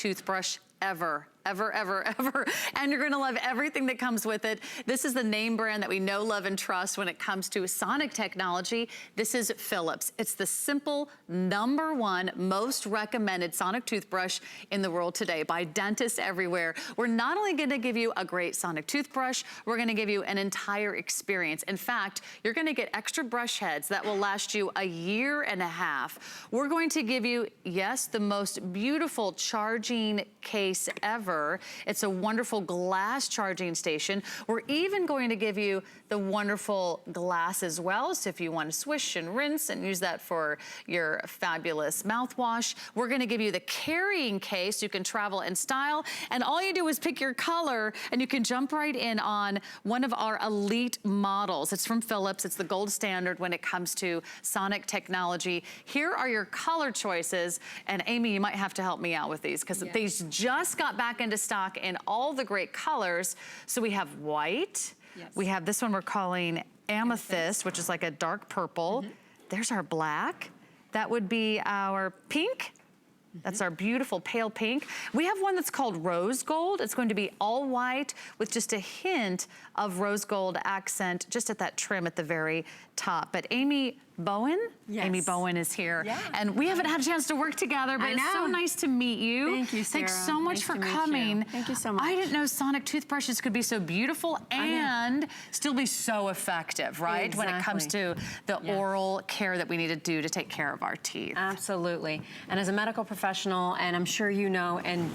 toothbrush ever. Ever, ever, ever. And you're gonna love everything that comes with it. This is the name brand that we know, love, and trust when it comes to sonic technology. This is Philips. It's the simple #1 most recommended sonic toothbrush in the world today by dentists everywhere. We're not only gonna give you a great sonic toothbrush, we're gonna give you an entire experience. In fact, you're gonna get extra brush heads that will last you a year and a half. We're going to give you, yes, the most beautiful charging case ever. It's a wonderful glass charging station. We're even going to give you the wonderful glass as well. So if you want to swish and rinse and use that for your fabulous mouthwash, we're going to give you the carrying case. You can travel in style, and all you do is pick your color and you can jump right in on one of our elite models. It's from Philips. It's the gold standard when it comes to sonic technology. Here are your color choices, and Amy, you might have to help me out with these because these just got back into stock in all the great colors. So we have white. Yes. We have this one we're calling amethyst, which is like a dark purple. There's our black. That would be our pink. That's our beautiful pale pink. We have one that's called rose gold. It's going to be all white with just a hint of rose gold accent just at that trim at the very top. But Amy Bowen? Yes. Amy Bowen is here. Yeah. And we haven't had a chance to work together, but it's so nice to meet you. Thank you, Sarah. Thanks so much for coming. Thank you so much. I didn't know sonic toothbrushes could be so beautiful and still be so effective, right? Exactly. When it comes to the oral care that we need to do to take care of our teeth. Absolutely. And as a medical professional, and I'm sure you know, and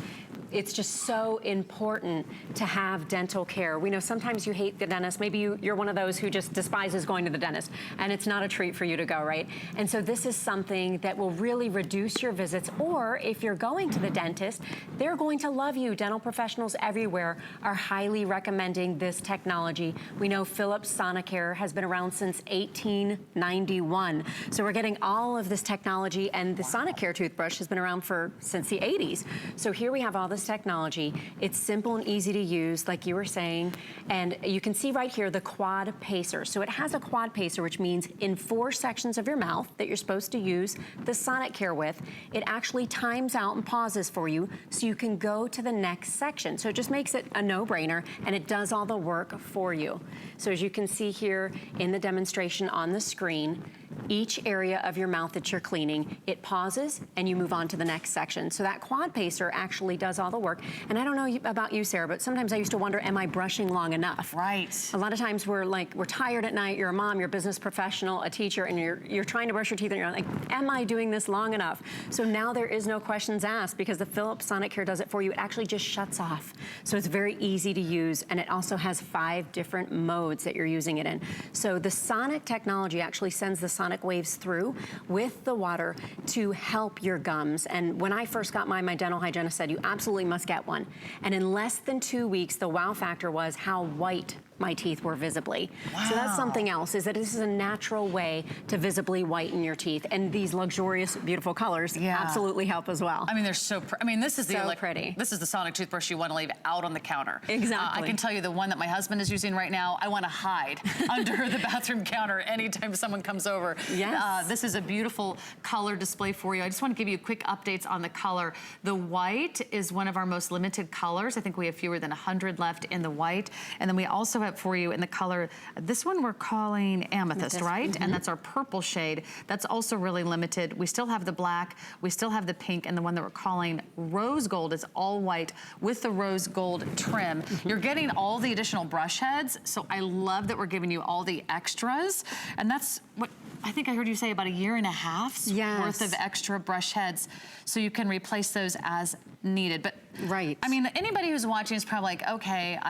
it's just so important to have dental care. We know sometimes you hate the dentist. Maybe you're one of those who just despises going to the dentist, and it's not a treat for you to go, right? And so this is something that will really reduce your visits, or if you're going to the dentist, they're going to love you. Dental professionals everywhere are highly recommending this technology. We know Philips Sonicare has been around since 1891. So we're getting all of this technology, and the Sonicare toothbrush has been around since the 80s. So here we have all this technology. It's simple and easy to use, like you were saying, and you can see right here the quad pacer. So it has a quad pacer, which means in 4 sections of your mouth that you're supposed to use the Sonicare with, it actually times out and pauses for you so you can go to the next section. So it just makes it a no-brainer, and it does all the work for you. So as you can see here in the demonstration on the screen, each area of your mouth that you're cleaning, it pauses and you move on to the next section. So that quad pacer actually does all the work. And I don't know about you, Sarah, but sometimes I used to wonder, am I brushing long enough? Right. A lot of times we're tired at night, you're a mom, you're a business professional, a teacher, and you're trying to brush your teeth and you're like, am I doing this long enough? So now there is no questions asked because the Philips Sonicare does it for you. It actually just shuts off. So it's very easy to use, and it also has 5 different modes that you're using it in. So the sonic technology actually sends the sonic waves through with the water to help your gums. And when I first got mine, my dental hygienist said, you absolutely must get one. And in less than 2 weeks, the wow factor was how white my teeth were visibly. Wow. So that's something else, is that this is a natural way to visibly whiten your teeth. And these luxurious, beautiful colors absolutely help as well. I mean, they're so pretty. I mean, this is so pretty. This is the sonic toothbrush you want to leave out on the counter. Exactly. I can tell you the one that my husband is using right now, I want to hide under the bathroom counter anytime someone comes over. Yes. This is a beautiful color display for you. I just want to give you quick updates on the color. The white is one of our most limited colors. I think we have fewer than 100 left in the white. And then we also have for you in the color, this one we're calling amethyst, right? And that's our purple shade. That's also really limited. We still have the black, we still have the pink, and the one that we're calling rose gold is all white with the rose gold trim. You're getting all the additional brush heads, so I love that we're giving you all the extras. And that's what I think I heard you say, about a year and a half's worth of extra brush heads, so you can replace those as needed. But I mean, anybody who's watching is probably like, okay,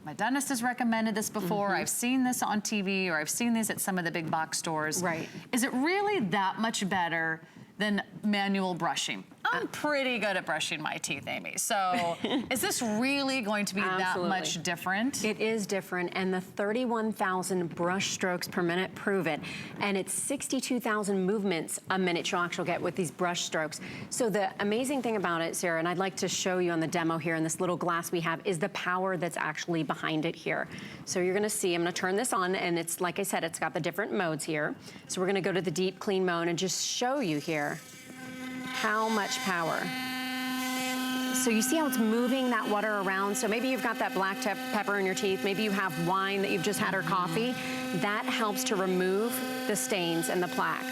my dentist has recommended this before, I've seen this on TV, or I've seen these at some of the big box stores. Right. Is it really that much better than manual brushing? I'm pretty good at brushing my teeth, Amy. So is this really going to be that much different? It is different, and the 31,000 brush strokes per minute prove it. And it's 62,000 movements a minute you'll actually get with these brush strokes. So the amazing thing about it, Sarah, and I'd like to show you on the demo here in this little glass we have, is the power that's actually behind it here. So you're gonna see, I'm gonna turn this on, and it's, like I said, it's got the different modes here. So we're gonna go to the deep clean mode and just show you here how much power. So you see how it's moving that water around? So maybe you've got that black pepper in your teeth. Maybe you have wine that you've just had or coffee. That helps to remove the stains and the plaque.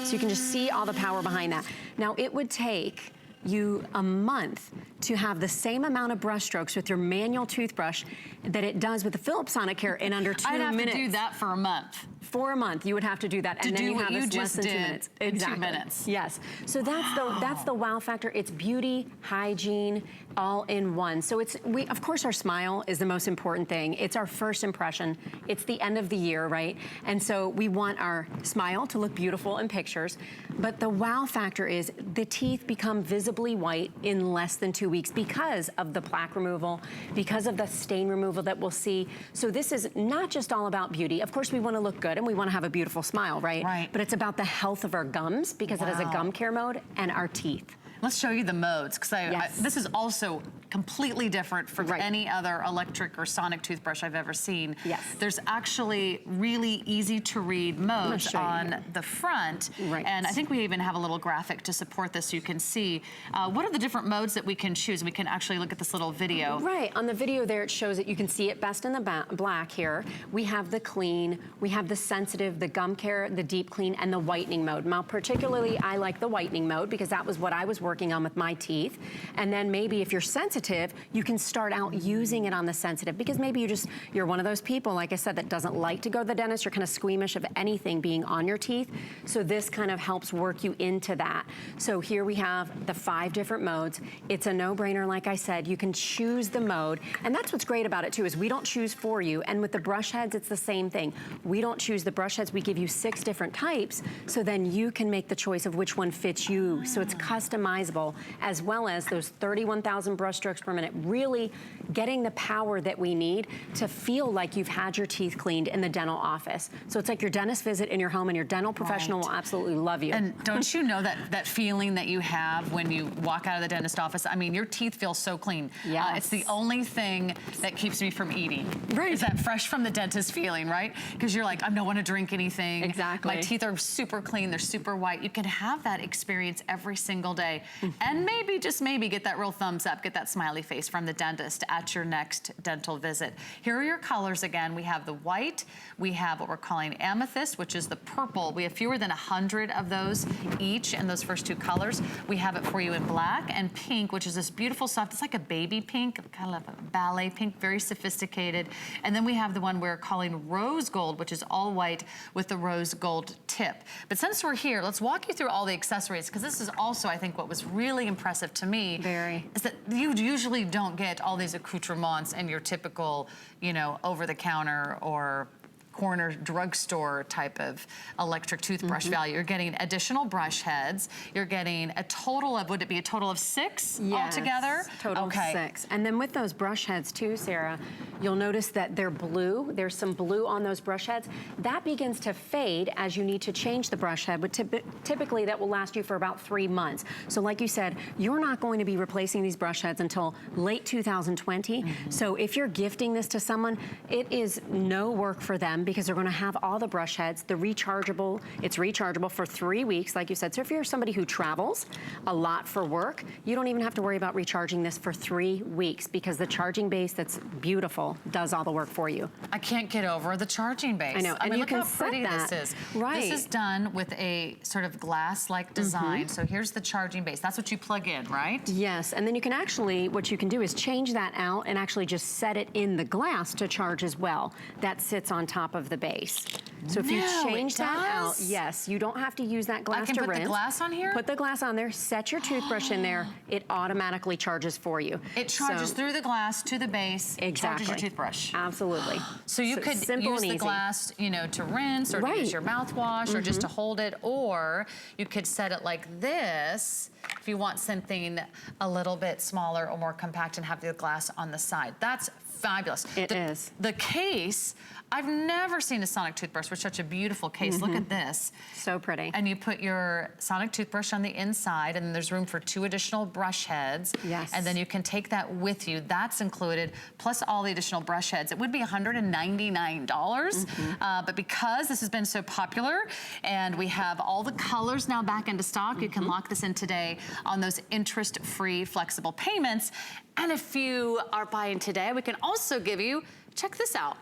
So you can just see all the power behind that. Now, it would take you a month to have the same amount of brush strokes with your manual toothbrush that it does with the Philips Sonicare in under 2 minutes. I'd have to do that for a month. For a month, you would have to do that, and then you have this less than 2 minutes. Exactly. 2 minutes. Yes. So that's the wow factor. It's beauty, hygiene, all in one. So of course, our smile is the most important thing. It's our first impression. It's the end of the year, right? And so we want our smile to look beautiful in pictures. But the wow factor is the teeth become visibly white in less than 2 weeks because of the plaque removal, because of the stain removal that we'll see. So this is not just all about beauty. Of course, we want to look good and we want to have a beautiful smile, right? Right. But it's about the health of our gums because it has a gum care mode and our teeth. Let's show you the modes, because this is also completely different from any other electric or sonic toothbrush I've ever seen. Yes. There's actually really easy to read modes on the front. Right. And I think we even have a little graphic to support this so you can see what are the different modes that we can choose. We can actually look at this little video. Right, on the video there it shows it. You can see it best in the black here. We have the clean, we have the sensitive, the gum care, the deep clean, and the whitening mode. Now particularly I like the whitening mode because that was what I was working on with my teeth. And then maybe if you're sensitive, you can start out using it on the sensitive because maybe you're one of those people, like I said, that doesn't like to go to the dentist. You're kind of squeamish of anything being on your teeth. So this kind of helps work you into that. So here we have the 5 different modes. It's a no-brainer, like I said. You can choose the mode. And that's what's great about it too, is we don't choose for you. And with the brush heads, it's the same thing. We don't choose the brush heads. We give you 6 different types. So then you can make the choice of which one fits you. So it's customizable, as well as those 31,000 brush strokes per minute, really getting the power that we need to feel like you've had your teeth cleaned in the dental office. So it's like your dentist visit in your home, and your dental professional will absolutely love you. And don't you know that feeling that you have when you walk out of the dentist office? I mean, your teeth feel so clean. Yes. It's the only thing that keeps me from eating. Right. Is that fresh from the dentist feeling, right? Because you're like, I don't want to drink anything. Exactly. My teeth are super clean. They're super white. You can have that experience every single day. And maybe, just maybe, get that real thumbs up, get that smiley face from the dentist at your next dental visit. Here are your colors again. We have the white, we have what we're calling amethyst, which is the purple. We have fewer than 100 of those each in those first 2 colors. We have it for you in black and pink, which is this beautiful soft, it's like a baby pink, kind of a ballet pink, very sophisticated. And then we have the one we're calling rose gold, which is all white with the rose gold tip. But since we're here, let's walk you through all the accessories, because this is also, I think, what was really impressive to me. Is that you usually don't get all these accoutrements in your typical, you know, over-the-counter or corner drugstore type of electric toothbrush value. You're getting additional brush heads. You're getting a total of, would it be a total of 6 altogether? Total of 6. And then with those brush heads too, Sarah, you'll notice that they're blue. There's some blue on those brush heads. That begins to fade as you need to change the brush head, but typically that will last you for about 3 months. So like you said, you're not going to be replacing these brush heads until late 2020. So if you're gifting this to someone, it is no work for them because they're gonna have all the brush heads, the rechargeable, it's rechargeable for 3 weeks, like you said. So if you're somebody who travels a lot for work, you don't even have to worry about recharging this for 3 weeks because the charging base that's beautiful does all the work for you. I can't get over the charging base. I know, I and mean, you look can how pretty set that. this is. Right. This is done with a sort of glass-like design. So here's the charging base. That's what you plug in, right? Yes, and then you can actually, what you can do is change that out and actually just set it in the glass to charge as well. That sits on top of the base. So if you change that out, yes, you don't have to use that glass to rinse. I can put the glass on here? Put the glass on there, set your toothbrush in there, it automatically charges for you. It charges through the glass to the base, exactly. charges your toothbrush. Absolutely. So you could use the glass, you know, to rinse or to use your mouthwash or just to hold it, or you could set it like this if you want something a little bit smaller or more compact and have the glass on the side. That's fabulous. It is. The case, I've never seen a Sonic toothbrush with such a beautiful case. Look at this. So pretty. And you put your Sonic toothbrush on the inside, and then there's room for 2 additional brush heads. Yes. And then you can take that with you. That's included, plus all the additional brush heads. It would be $199. But because this has been so popular, and we have all the colors now back into stock, you can lock this in today on those interest-free flexible payments. And if you are buying today, we can also give you, check this out.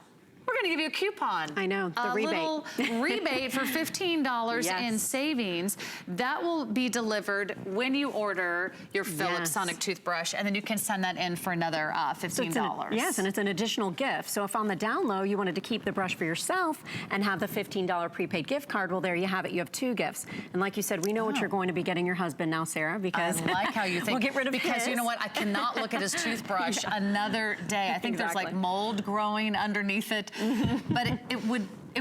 We're gonna give you a coupon. I know, the rebate. A little rebate for $15 in savings. That will be delivered when you order your Philips Sonic toothbrush, and then you can send that in for another $15. Yes, and it's an additional gift. So if on the down low you wanted to keep the brush for yourself and have the $15 prepaid gift card, well, there you have it. You have 2 gifts. And like you said, we know what you're going to be getting your husband now, Sarah, because I like how you think. we'll get rid of because his. you know what? I cannot look at his toothbrush another day. I think there's like mold growing underneath it. But it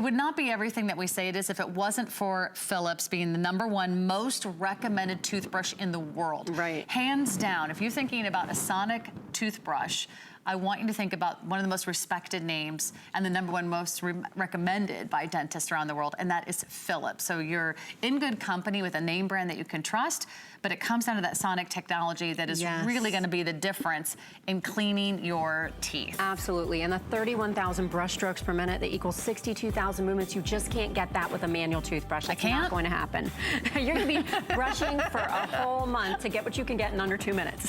would not be everything that we say it is if it wasn't for Philips being the #1 most recommended toothbrush in the world. Right. Hands down, if you're thinking about a Sonic toothbrush, I want you to think about one of the most respected names and the #1 most recommended by dentists around the world, and that is Philips. So you're in good company with a name brand that you can trust, but it comes down to that Sonic technology that is really gonna be the difference in cleaning your teeth. Absolutely, and the 31,000 brush strokes per minute that equals 62,000 movements, you just can't get that with a manual toothbrush. It's not going to happen. You're gonna be brushing for a whole month to get what you can get in under 2 minutes.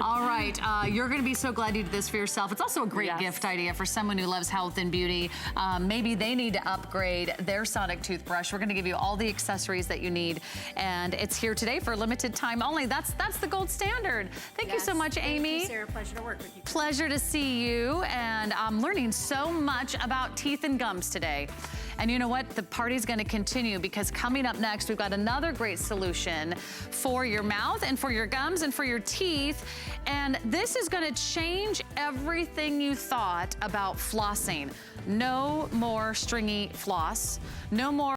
All right, you're gonna be so glad you did this for yourself. It's also a great gift idea for someone who loves health and beauty. Maybe they need to upgrade their Sonic toothbrush. We're gonna give you all the accessories that you need, and it's here today for a limited time only. That's the gold standard. Thank you so much, Amy. Thank you, Sarah. Pleasure to work with you. Pleasure to see you, and I'm learning so much about teeth and gums today. And you know what? The party's gonna continue, because coming up next, we've got another great solution for your mouth and for your gums and for your teeth. And this is gonna change everything you thought about flossing. No more stringy floss. No more